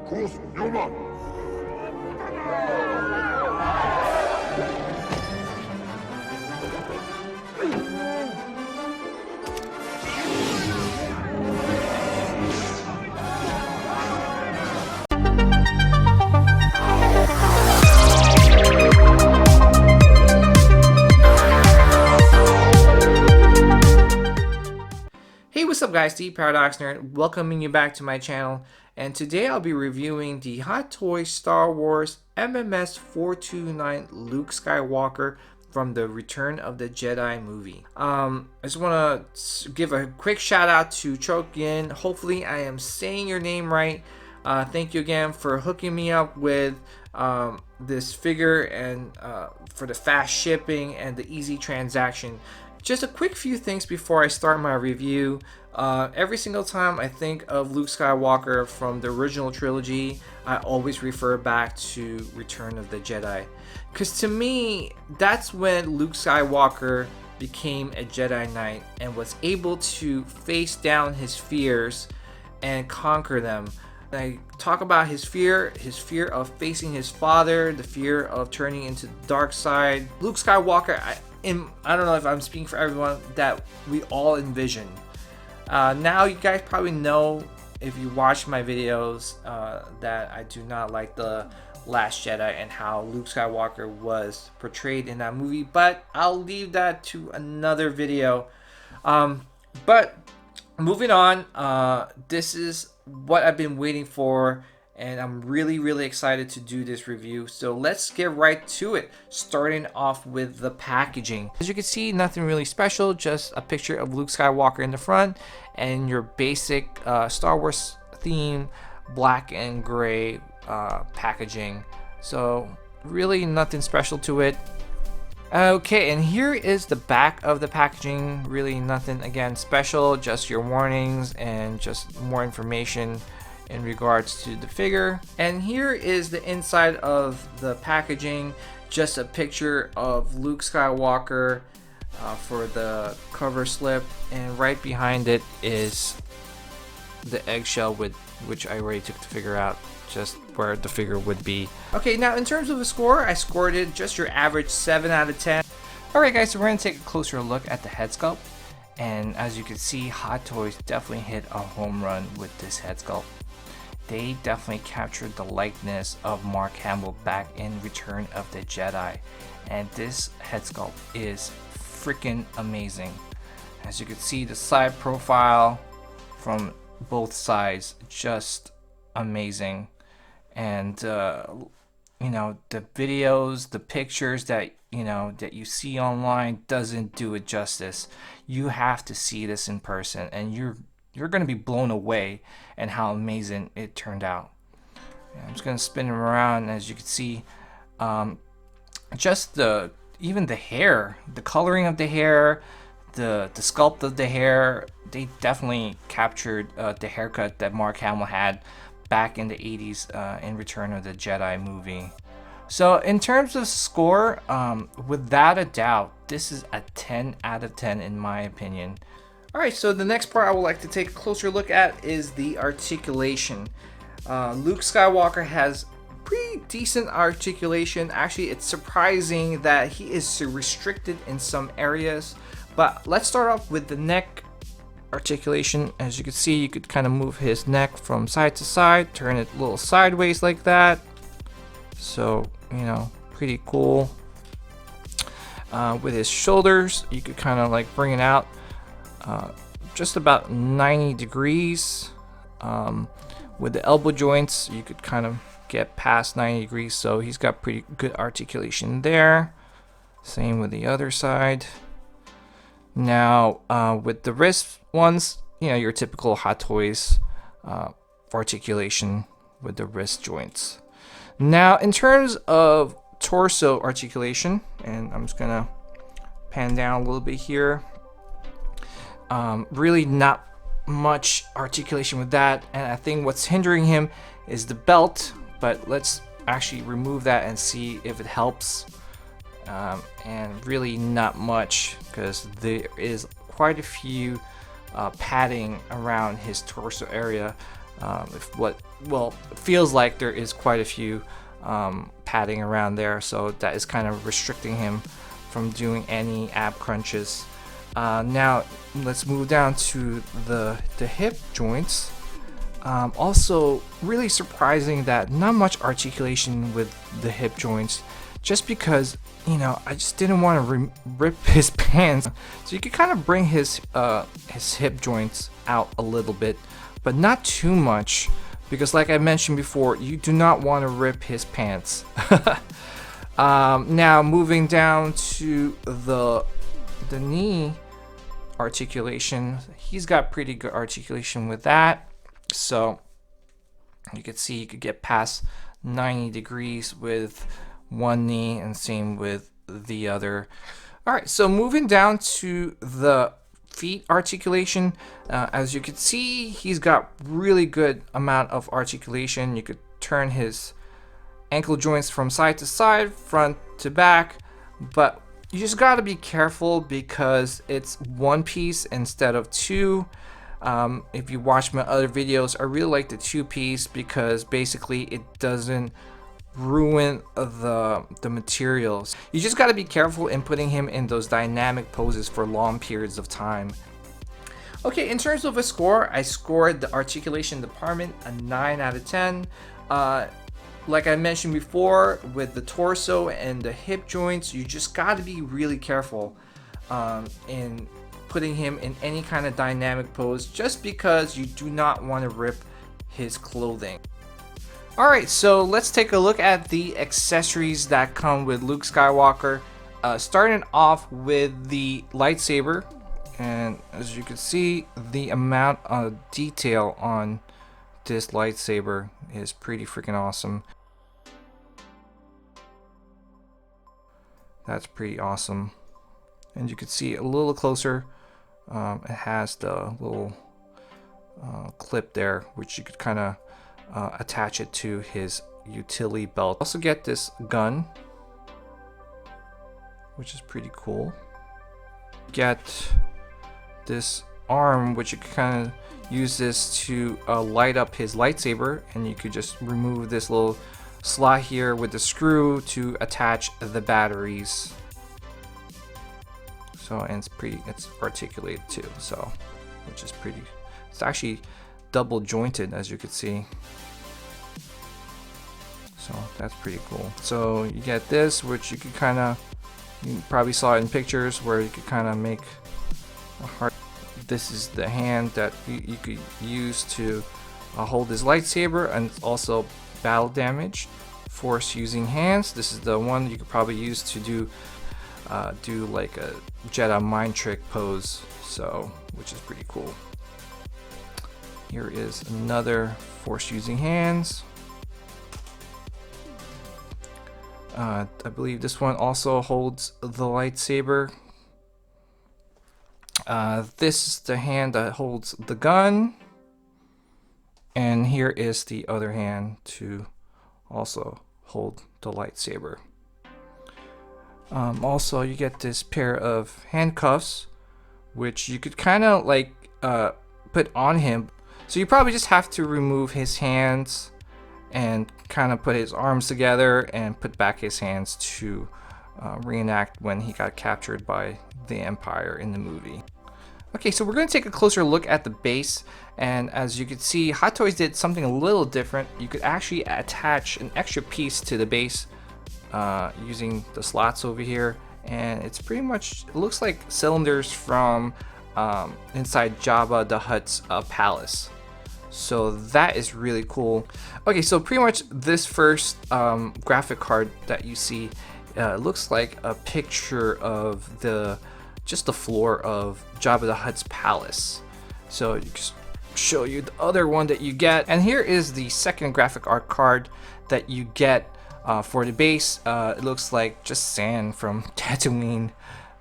Kurs Nummer! Hey, what's up guys, the Paradox Nerd, welcoming you back to my channel, and today I'll be reviewing the Hot Toys Star Wars MMS 429 Luke Skywalker from the Return of the Jedi movie. I just want to give a quick shout out to Chok Yin. Hopefully I am saying your name right. Thank you again for hooking me up with this figure and for the fast shipping and the easy transaction. Just a quick few things before I start my review. Every single time I think of Luke Skywalker from the original trilogy, I always refer back to Return of the Jedi. Because to me, that's when Luke Skywalker became a Jedi Knight and was able to face down his fears and conquer them. I talk about his fear of facing his father, the fear of turning into the dark side. Luke Skywalker, I don't know if I'm speaking for everyone, that we all envision. Now you guys probably know, if you watch my videos, that I do not like the Last Jedi and how Luke Skywalker was portrayed in that movie, but I'll leave that to another video. But moving on, this is what I've been waiting for, and I'm really excited to do this review. So let's get right to it, starting off with the packaging. As you can see, nothing really special, just a picture of Luke Skywalker in the front and your basic Star Wars theme black and gray packaging. So really nothing special to it. Okay, and here is the back of the packaging. Really nothing again special, just your warnings and just more information in regards to the figure. And here is the inside of the packaging, just a picture of Luke Skywalker for the cover slip, and right behind it is the eggshell, with which I already took the figure out, just where the figure would be. Okay, now in terms of the score, I scored it just your average 7 out of 10. Alright guys, so we're going to take a closer look at the head sculpt, and as you can see, Hot Toys definitely hit a home run with this head sculpt. They definitely captured the likeness of Mark Hamill back in Return of the Jedi, and this head sculpt is freaking amazing. As you can see, the side profile from both sides, just amazing. And you know, the videos, the pictures that you see online doesn't do it justice. You have to see this in person, and you're going to be blown away and how amazing it turned out. I'm just going to spin him around. As you can see, just even the hair, the coloring of the hair, the sculpt of the hair, they definitely captured the haircut that Mark Hamill had back in the 80s in Return of the Jedi movie. So in terms of score, without a doubt, this is a 10 out of 10 in my opinion. Alright, so the next part I would like to take a closer look at is the articulation. Luke Skywalker has pretty decent articulation. Actually, it's surprising that he is restricted in some areas. But let's start off with the neck articulation. As you can see, you could kind of move his neck from side to side, turn it a little sideways like that. So, you know, pretty cool. With his shoulders, you could kind of like bring it out just about 90 degrees. With the elbow joints, you could kind of get past 90 degrees, so he's got pretty good articulation there. Same with the other side. Now with the wrist ones, you know, your typical Hot Toys articulation with the wrist joints. Now in terms of torso articulation, and I'm just gonna pan down a little bit here, really not much articulation with that, and I think what's hindering him is the belt, but let's actually remove that and see if it helps. And really not much, because there is quite a few padding around his torso area. Well, it feels like there is quite a few padding around there, so that is kind of restricting him from doing any ab crunches. Now let's move down to the hip joints. Also really surprising that not much articulation with the hip joints, just because, you know, I just didn't want to rip his pants. So you could kind of bring his hip joints out a little bit, but not too much, because like I mentioned before, you do not want to rip his pants. Now moving down to the knee articulation, he's got pretty good articulation with that. So you can see you could get past 90 degrees with one knee, and same with the other. All right, so moving down to the feet articulation, as you can see, he's got really good amount of articulation. You could turn his ankle joints from side to side, front to back, but you just got to be careful because it's one piece instead of two. If you watch my other videos, I really like the two piece because basically it doesn't ruin the materials. You just got to be careful in putting him in those dynamic poses for long periods of time. Okay, in terms of a score, I scored the articulation department a 9 out of 10. Like I mentioned before, with the torso and the hip joints, you just got to be really careful in putting him in any kind of dynamic pose, just because you do not want to rip his clothing. Alright, so let's take a look at the accessories that come with Luke Skywalker. Starting off with the lightsaber, and as you can see, the amount of detail on this lightsaber is pretty freaking awesome. That's pretty awesome. And you can see a little closer, it has the little clip there, which you could kind of attach it to his utility belt. Also get this gun, which is pretty cool. Get this arm, which you can kind of use this to light up his lightsaber, and you could just remove this little slot here with the screw to attach the batteries. So, and it's articulated too, so, which is pretty, it's actually double jointed, as you can see. So that's pretty cool. So you get this, which you could kind of, you probably saw it in pictures, where you could kind of make a heart. This is the hand that you could use to hold his lightsaber, and it's also battle damage, force using hands. This is the one you could probably use to do like a Jedi mind trick pose, so, which is pretty cool. Here is another force using hands. I believe this one also holds the lightsaber. This is the hand that holds the gun, and here is the other hand to also hold the lightsaber. Also, you get this pair of handcuffs, which you could kind of like put on him. So you probably just have to remove his hands and kind of put his arms together and put back his hands to reenact when he got captured by the Empire in the movie. Okay, so we're going to take a closer look at the base, and as you can see, Hot Toys did something a little different. You could actually attach an extra piece to the base using the slots over here, and it's pretty much, it looks like cylinders from inside Jabba the Hutt's palace. So that is really cool. Okay, so pretty much this first graphic card that you see looks like a picture of just the floor of Jabba the Hutt's palace. So you just show you the other one that you get, and here is the second graphic art card that you get for the base. It looks like just sand from Tatooine.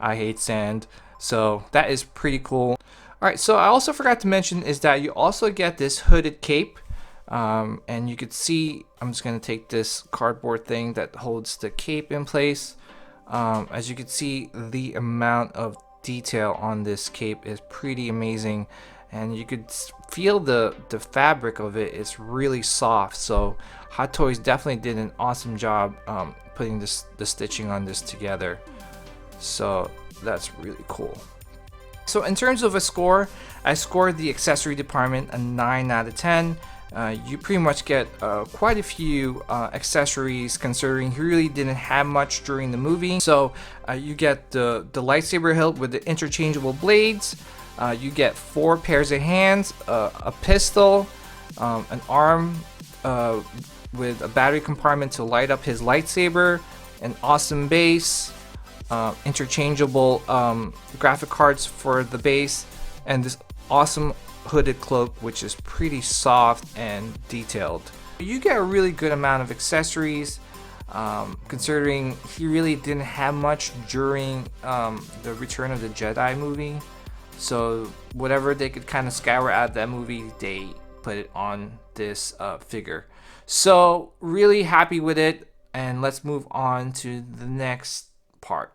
I hate sand, so that is pretty cool. Alright, so I also forgot to mention is that you also get this hooded cape, and you could see, I'm just going to take this cardboard thing that holds the cape in place. As you can see, the amount of detail on this cape is pretty amazing, and you could feel the fabric of it. It's really soft. So Hot Toys definitely did an awesome job putting the stitching on this together. So that's really cool. So in terms of a score, I scored the accessory department a 9 out of 10. You pretty much get quite a few accessories, considering he really didn't have much during the movie. So you get the lightsaber hilt with the interchangeable blades. You get 4 pairs of hands, a pistol, an arm with a battery compartment to light up his lightsaber, an awesome base, interchangeable graphic cards for the base, and this awesome hooded cloak, which is pretty soft and detailed. You get a really good amount of accessories, considering he really didn't have much during the Return of the Jedi movie. So whatever they could kind of scour out that movie, they put it on this figure. So really happy with it, and let's move on to the next part.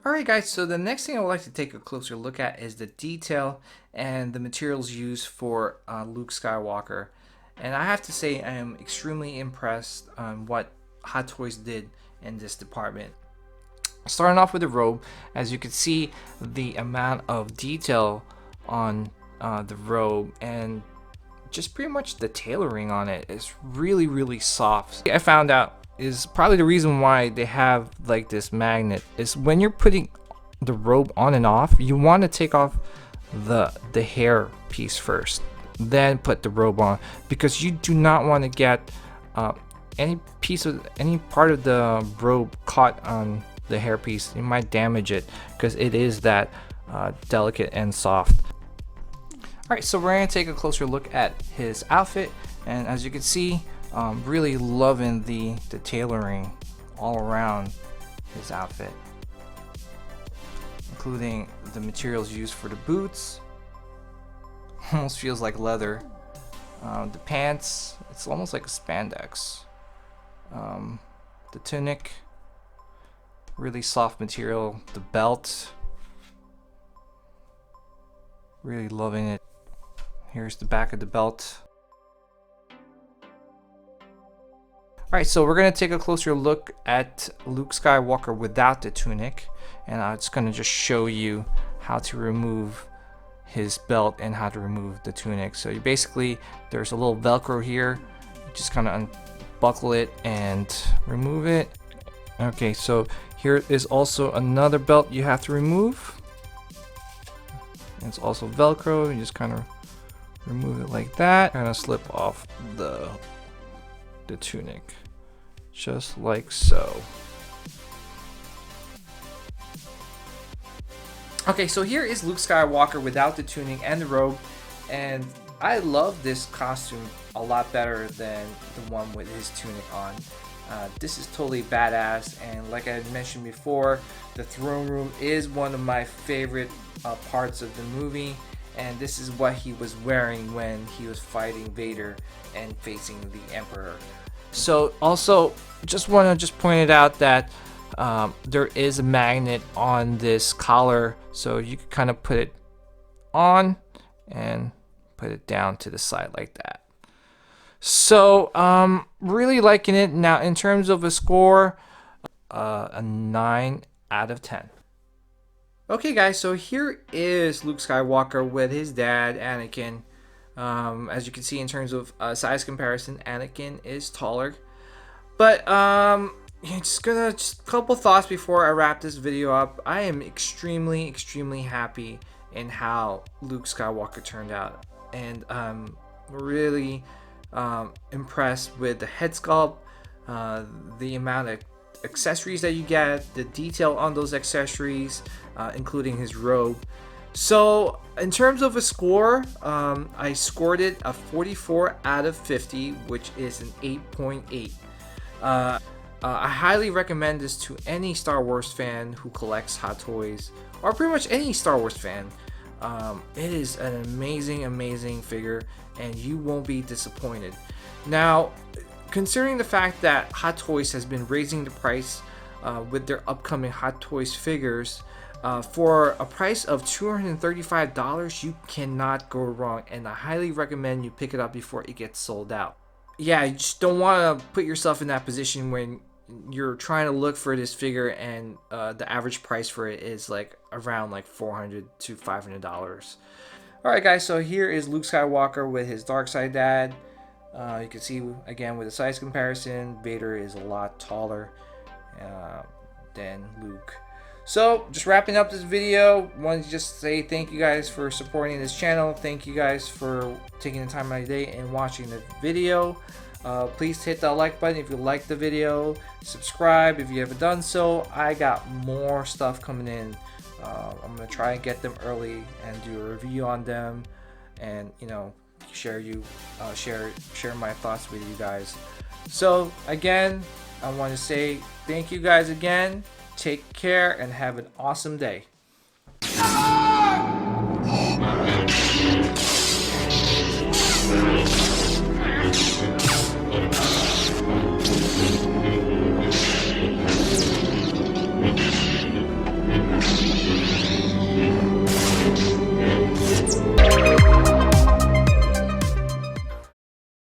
Alright guys, so the next thing I would like to take a closer look at is the detail and the materials used for Luke Skywalker. And I have to say I am extremely impressed on what Hot Toys did in this department. Starting off with the robe, as you can see the amount of detail on the robe, and just pretty much the tailoring on it is really soft. I found out is probably the reason why they have like this magnet is when you're putting the robe on and off, you want to take off the hair piece first, then put the robe on, because you do not want to get any part of the robe caught on the hair piece. You might damage it because it is that delicate and soft. Alright, so we're going to take a closer look at his outfit, and as you can see, really loving the tailoring all around his outfit, including the materials used for the boots. Almost feels like leather. The pants, it's almost like a spandex. The tunic, really soft material. The belt, really loving it. Here's the back of the belt. Alright, so we're going to take a closer look at Luke Skywalker without the tunic, and I'm just going to just show you how to remove his belt and how to remove the tunic. So you basically, there's a little velcro here, you just kind of unbuckle it and remove it. Okay, so here is also another belt you have to remove. It's also velcro, you just kind of remove it like that, kind of slip off the tunic, just like so. Okay, so here is Luke Skywalker without the tunic and the robe, and I love this costume a lot better than the one with his tunic on. This is totally badass, and like I had mentioned before, the throne room is one of my favorite parts of the movie, and this is what he was wearing when he was fighting Vader and facing the Emperor. So also just want to point it out that there is a magnet on this collar, so you can kind of put it on and put it down to the side like that. So really liking it. Now in terms of a score, a 9 out of 10. Okay guys, so here is Luke Skywalker with his dad Anakin. As you can see, in terms of size comparison, Anakin is taller. But just a couple thoughts before I wrap this video up. I am extremely happy in how Luke Skywalker turned out, and I'm really impressed with the head sculpt, the amount of accessories that you get, the detail on those accessories, including his robe. So in terms of a score, I scored it a 44 out of 50, which is an 8.8. I highly recommend this to any Star Wars fan who collects Hot Toys, or pretty much any Star Wars fan. It is an amazing figure, and you won't be disappointed. Now, considering the fact that Hot Toys has been raising the price with their upcoming Hot Toys figures, For a price of $235, you cannot go wrong, and I highly recommend you pick it up before it gets sold out. Yeah, you just don't want to put yourself in that position when you're trying to look for this figure and the average price for it is like around like $400 to $500. Alright guys, so here is Luke Skywalker with his dark side dad. You can see again with the size comparison, Vader is a lot taller than Luke. So just wrapping up this video, wanted to just say thank you guys for supporting this channel. Thank you guys for taking the time out of your day and watching the video. Please hit that like button if you like the video. Subscribe if you haven't done so. I got more stuff coming in. I'm gonna try and get them early and do a review on them, and share my thoughts with you guys. So again, I want to say thank you guys again. Take care and have an awesome day.